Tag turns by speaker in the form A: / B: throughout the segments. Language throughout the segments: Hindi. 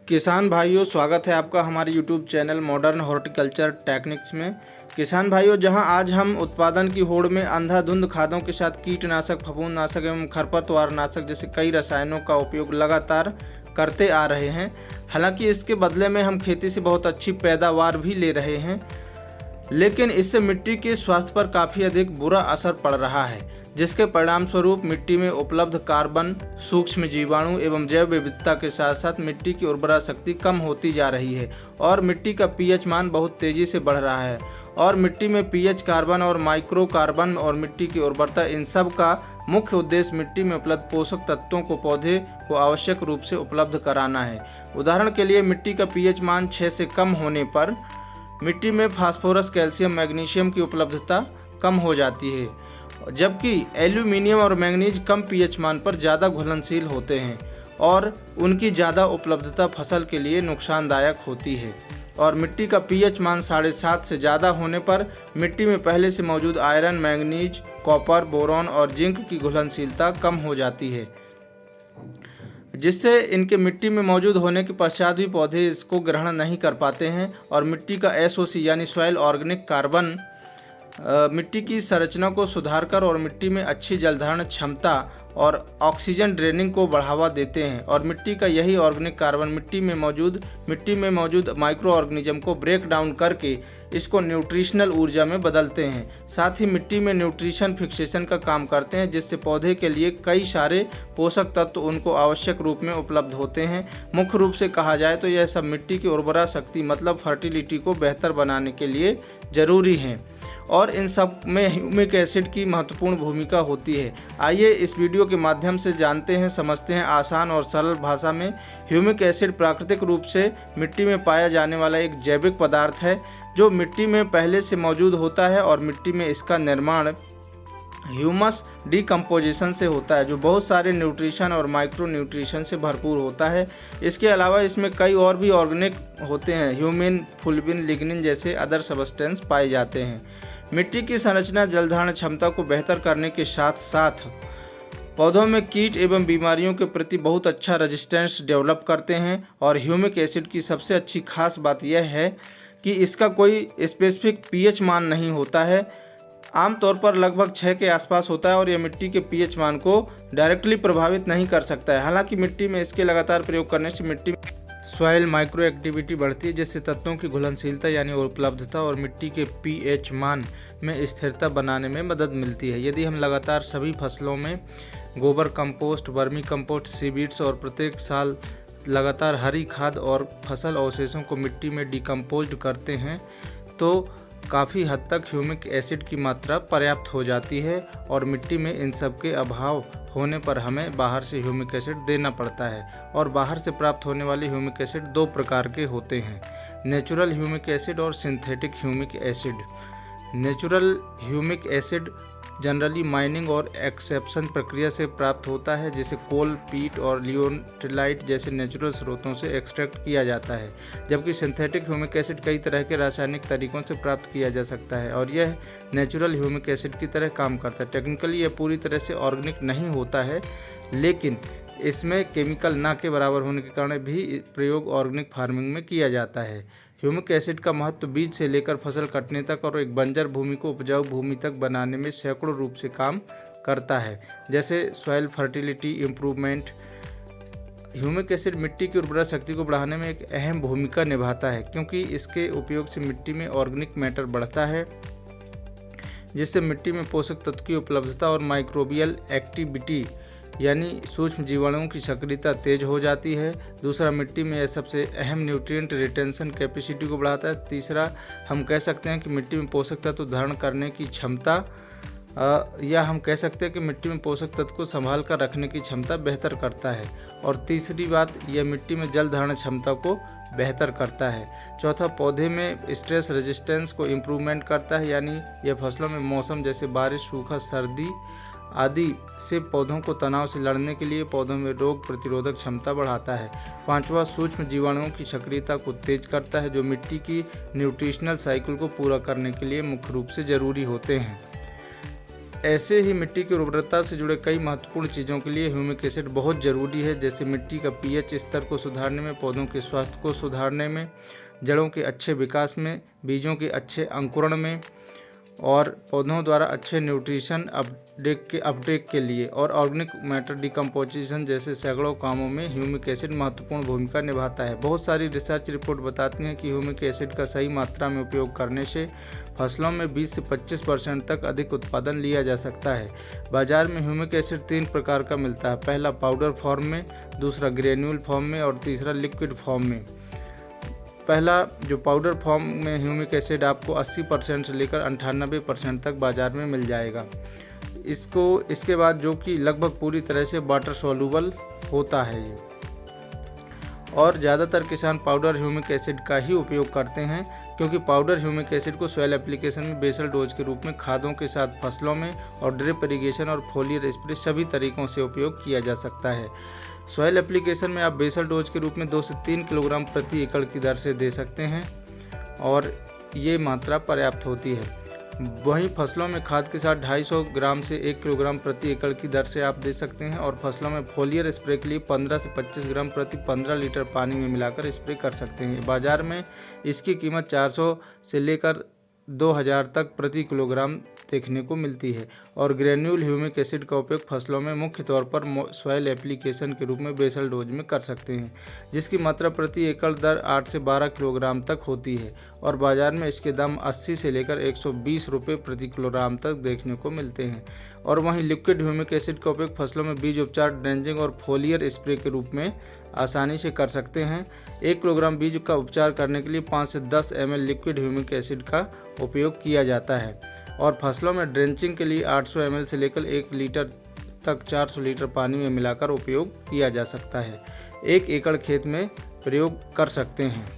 A: किसान भाइयों, स्वागत है आपका हमारे YouTube channel modern horticulture techniques में। किसान भाइयों, जहां आज हम उत्पादन की होड़ में अंधाधुंध खादों के साथ कीटनाशक, फफूंदनाशक एवं खरपतवार नाशक जैसे कई रसायनों का उपयोग लगातार करते आ रहे हैं। हालांकि इसके बदले में हम खेती से बहुत अच्छी पैदावार भी ले रहे हैं, लेकिन इससे मिट्टी के स्वास्थ्य पर काफ़ी अधिक बुरा असर पड़ रहा है, जिसके परिणाम स्वरूप मिट्टी में उपलब्ध कार्बन, सूक्ष्म जीवाणु एवं जैव विविधता के साथ साथ मिट्टी की उर्वरा शक्ति कम होती जा रही है और मिट्टी का पीएच मान बहुत तेज़ी से बढ़ रहा है। और मिट्टी में पीएच, कार्बन और माइक्रो कार्बन और मिट्टी की उर्वरता, इन सब का मुख्य उद्देश्य मिट्टी में उपलब्ध पोषक तत्वों को पौधे को आवश्यक रूप से उपलब्ध कराना है। उदाहरण के लिए मिट्टी का पीएच मान 6 से कम होने पर मिट्टी में फास्फोरस, कैल्शियम, मैग्नीशियम की उपलब्धता कम हो जाती है, जबकि एल्यूमिनियम और मैंगनीज कम पीएच मान पर ज़्यादा घुलनशील होते हैं और उनकी ज़्यादा उपलब्धता फसल के लिए नुकसानदायक होती है। और मिट्टी का पीएच मान 7.5 से ज़्यादा होने पर मिट्टी में पहले से मौजूद आयरन, मैंगनीज, कॉपर, बोरॉन और जिंक की घुलनशीलता कम हो जाती है, जिससे इनके मिट्टी में मौजूद होने के पश्चात भी पौधे इसको ग्रहण नहीं कर पाते हैं। और मिट्टी का एसओसी यानी सॉइल ऑर्गेनिक कार्बन मिट्टी की संरचना को सुधार कर और मिट्टी में अच्छी जलधारण क्षमता और ऑक्सीजन ड्रेनिंग को बढ़ावा देते हैं। और मिट्टी का यही ऑर्गेनिक कार्बन मिट्टी में मौजूद माइक्रो ऑर्गेनिज्म को ब्रेक डाउन करके इसको न्यूट्रिशनल ऊर्जा में बदलते हैं। साथ ही मिट्टी में न्यूट्रिशन फिक्सेशन का काम करते हैं, जिससे पौधे के लिए कई सारे पोषक तत्व उनको आवश्यक रूप में उपलब्ध होते हैं। मुख्य रूप से कहा जाए तो यह सब मिट्टी की उर्वरा शक्ति मतलब फर्टिलिटी को बेहतर बनाने के लिए ज़रूरी हैं और इन सब में ह्यूमिक एसिड की महत्वपूर्ण भूमिका होती है। आइए इस वीडियो के माध्यम से जानते हैं, समझते हैं आसान और सरल भाषा में। ह्यूमिक एसिड प्राकृतिक रूप से मिट्टी में पाया जाने वाला एक जैविक पदार्थ है जो मिट्टी में पहले से मौजूद होता है और मिट्टी में इसका निर्माण ह्यूमस डिकम्पोजिशन से होता है, जो बहुत सारे न्यूट्रिशन और माइक्रो न्यूट्रिशन से भरपूर होता है। इसके अलावा इसमें कई और भी ऑर्गेनिक होते हैं, ह्यूमिन, फुल्विन, लिग्निन जैसे अदर सब्सटेंस पाए जाते हैं। मिट्टी की संरचना जलधारण क्षमता को बेहतर करने के साथ साथ पौधों में कीट एवं बीमारियों के प्रति बहुत अच्छा रेजिस्टेंस डेवलप करते हैं। और ह्यूमिक एसिड की सबसे अच्छी खास बात यह है कि इसका कोई स्पेसिफिक पीएच मान नहीं होता है, आमतौर पर लगभग 6 के आसपास होता है और यह मिट्टी के पीएच मान को डायरेक्टली प्रभावित नहीं कर सकता है। हालांकि मिट्टी में इसके लगातार प्रयोग करने से मिट्टी में सॉइल माइक्रो एक्टिविटी बढ़ती है, जिससे तत्वों की घुलनशीलता यानी उपलब्धता और मिट्टी के पीएच मान में स्थिरता बनाने में मदद मिलती है। यदि हम लगातार सभी फसलों में गोबर कंपोस्ट, वर्मी कंपोस्ट, सीवीड्स और प्रत्येक साल लगातार हरी खाद और फसल अवशेषों को मिट्टी में डिकम्पोज्ड करते हैं तो काफ़ी हद तक ह्यूमिक एसिड की मात्रा पर्याप्त हो जाती है। और मिट्टी में इन सब के अभाव होने पर हमें बाहर से ह्यूमिक एसिड देना पड़ता है। और बाहर से प्राप्त होने वाले ह्यूमिक एसिड 2 प्रकार के होते हैं, नेचुरल ह्यूमिक एसिड और synthetic humic acid. Natural humic acid generally mining और एक्सेप्शन प्रक्रिया से प्राप्त होता है, जैसे कोल, पीट और लियोनटिलाइट जैसे नेचुरल स्रोतों से एक्सट्रैक्ट किया जाता है। जबकि सिंथेटिक ह्यूमिक एसिड कई तरह के रासायनिक तरीकों से प्राप्त किया जा सकता है और यह नेचुरल ह्यूमिक एसिड की तरह काम करता है। टेक्निकली यह पूरी तरह से ऑर्गेनिक नहीं होता है, लेकिन इसमें केमिकल ना के बराबर होने के कारण भी प्रयोग ऑर्गेनिक फार्मिंग में किया जाता है। ह्यूमिक एसिड का महत्व बीज से लेकर फसल कटने तक और एक बंजर भूमि को उपजाऊ भूमि तक बनाने में सैकड़ों रूप से काम करता है, जैसे soil fertility improvement. Humic acid मिट्टी की उर्वरा शक्ति को बढ़ाने में एक अहम भूमिका निभाता है, क्योंकि इसके उपयोग से मिट्टी में ऑर्गेनिक मैटर बढ़ता है, जिससे मिट्टी में पोषक तत्व की उपलब्धता और माइक्रोबियल एक्टिविटी यानी सूक्ष्म जीवाणुओं की सक्रियता तेज हो जाती है। दूसरा, मिट्टी में यह सबसे अहम न्यूट्रिएंट रिटेंशन कैपेसिटी को बढ़ाता है। तीसरा, हम कह सकते हैं कि मिट्टी में पोषक तत्व धारण करने की क्षमता या हम कह सकते हैं कि मिट्टी में पोषक तत्व को संभाल कर रखने की क्षमता बेहतर करता है। और तीसरी बात, यह मिट्टी में जल धारण क्षमता को बेहतर करता है। चौथा, पौधे में स्ट्रेस रेजिस्टेंस को इम्प्रूवमेंट करता है, यानी यह फसलों में मौसम जैसे बारिश, सूखा, सर्दी आदि से पौधों को तनाव से लड़ने के लिए पौधों में रोग प्रतिरोधक क्षमता बढ़ाता है। पांचवा, सूक्ष्म जीवाणुओं की सक्रियता को तेज करता है, जो मिट्टी की न्यूट्रिशनल साइकिल को पूरा करने के लिए मुख्य रूप से जरूरी होते हैं। ऐसे ही मिट्टी की उर्वरता से जुड़े कई महत्वपूर्ण चीज़ों के लिए ह्यूमिक एसिड बहुत ज़रूरी है, जैसे मिट्टी का पीएच स्तर को सुधारने में, पौधों के स्वास्थ्य को सुधारने में, जड़ों के अच्छे विकास में, बीजों के अच्छे अंकुरण में और पौधों द्वारा अच्छे न्यूट्रिशन अपटेक के लिए और ऑर्गेनिक मैटर डिकम्पोजिशन जैसे सैकड़ों कामों में ह्यूमिक एसिड महत्वपूर्ण भूमिका निभाता है। बहुत सारी रिसर्च रिपोर्ट बताती हैं कि ह्यूमिक एसिड का सही मात्रा में उपयोग करने से फसलों में 20 से 25% तक अधिक उत्पादन लिया जा सकता है। बाजार में ह्यूमिक एसिड 3 प्रकार का मिलता है, पहला पाउडर फॉर्म में, दूसरा ग्रेन्यूल फॉर्म में और तीसरा लिक्विड फॉर्म में। पहला जो पाउडर फॉर्म में ह्यूमिक एसिड आपको 80% से लेकर 98% तक बाज़ार में मिल जाएगा। इसके बाद जो कि लगभग पूरी तरह से वाटर सोल्यूबल होता है ये, और ज़्यादातर किसान पाउडर ह्यूमिक एसिड का ही उपयोग करते हैं, क्योंकि पाउडर ह्यूमिक एसिड को सॉइल एप्लीकेशन में बेसल डोज के रूप में खादों के साथ फसलों में और ड्रिप इरिगेशन और फोलियर स्प्रे सभी तरीकों से उपयोग किया जा सकता है। सॉइल एप्लीकेशन में आप बेसल डोज के रूप में 2 से 3 किलोग्राम प्रति एकड़ की दर से दे सकते हैं और ये मात्रा पर्याप्त होती है। वहीं फसलों में खाद के साथ 250 ग्राम से 1 किलोग्राम प्रति एकड़ की दर से आप दे सकते हैं और फसलों में फोलियर स्प्रे के लिए 15 से 25 ग्राम प्रति 15 लीटर पानी में मिलाकर स्प्रे कर सकते हैं। बाज़ार में इसकी कीमत 400 से लेकर 2000 तक प्रति किलोग्राम देखने को मिलती है। और ग्रेन्यूल ह्यूमिक एसिड का उपयोग फसलों में मुख्य तौर पर सॉइल एप्लीकेशन के रूप में बेसल डोज में कर सकते हैं, जिसकी मात्रा प्रति एकड़ दर 8 से 12 किलोग्राम तक होती है और बाज़ार में इसके दाम 80 से लेकर 120 रुपये प्रति किलोग्राम तक देखने को मिलते हैं। और वहीं लिक्विड ह्यूमिक एसिड का उपयोग फसलों में बीज उपचार, ड्रेंचिंग और फोलियर स्प्रे के रूप में आसानी से कर सकते हैं। 1 किलोग्राम बीज का उपचार करने के लिए 5 से 10 ml लिक्विड ह्यूमिक एसिड का उपयोग किया जाता है और फसलों में ड्रेंचिंग के लिए 800 ml से लेकर 1 लीटर तक 400 लीटर पानी में मिलाकर उपयोग किया जा सकता है। 1 एकड़ खेत में प्रयोग कर सकते हैं।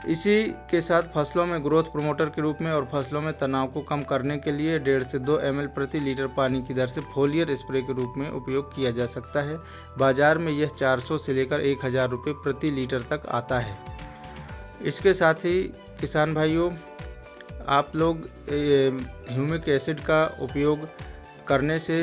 A: इसी के साथ फसलों में ग्रोथ प्रमोटर के रूप में और फसलों में तनाव को कम करने के लिए 1.5 से 2 ml प्रति लीटर पानी की दर से फोलियर स्प्रे के रूप में उपयोग किया जा सकता है। बाजार में यह 400 से लेकर 1000 रुपये प्रति लीटर तक आता है। इसके साथ ही किसान भाइयों, आप लोग ह्यूमिक एसिड का उपयोग करने से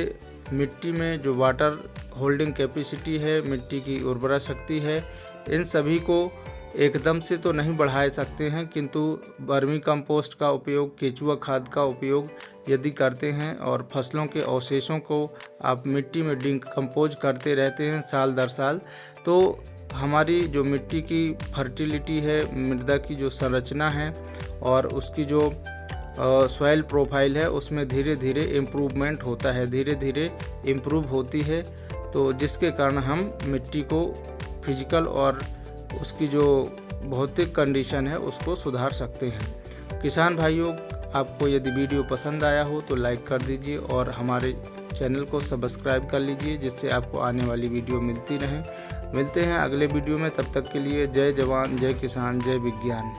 A: मिट्टी में जो वाटर होल्डिंग कैपेसिटी है, मिट्टी की उर्वरा शक्ति है, इन सभी को एकदम से तो नहीं बढ़ा सकते हैं, किंतु वर्मी कंपोस्ट का उपयोग, केचुआ खाद का उपयोग यदि करते हैं और फसलों के अवशेषों को आप मिट्टी में डिकम्पोज करते रहते हैं साल दर साल, तो हमारी जो मिट्टी की फर्टिलिटी है, मृदा की जो संरचना है और उसकी जो सॉइल प्रोफाइल है, उसमें धीरे धीरे इम्प्रूवमेंट होता है, धीरे धीरे इम्प्रूव होती है, तो जिसके कारण हम मिट्टी को फिजिकल और उसकी जो भौतिक कंडीशन है उसको सुधार सकते हैं। किसान भाइयों, आपको यदि वीडियो पसंद आया हो तो लाइक कर दीजिए और हमारे चैनल को सब्सक्राइब कर लीजिए, जिससे आपको आने वाली वीडियो मिलती रहें। मिलते हैं अगले वीडियो में, तब तक के लिए जय जवान, जय किसान, जय विज्ञान।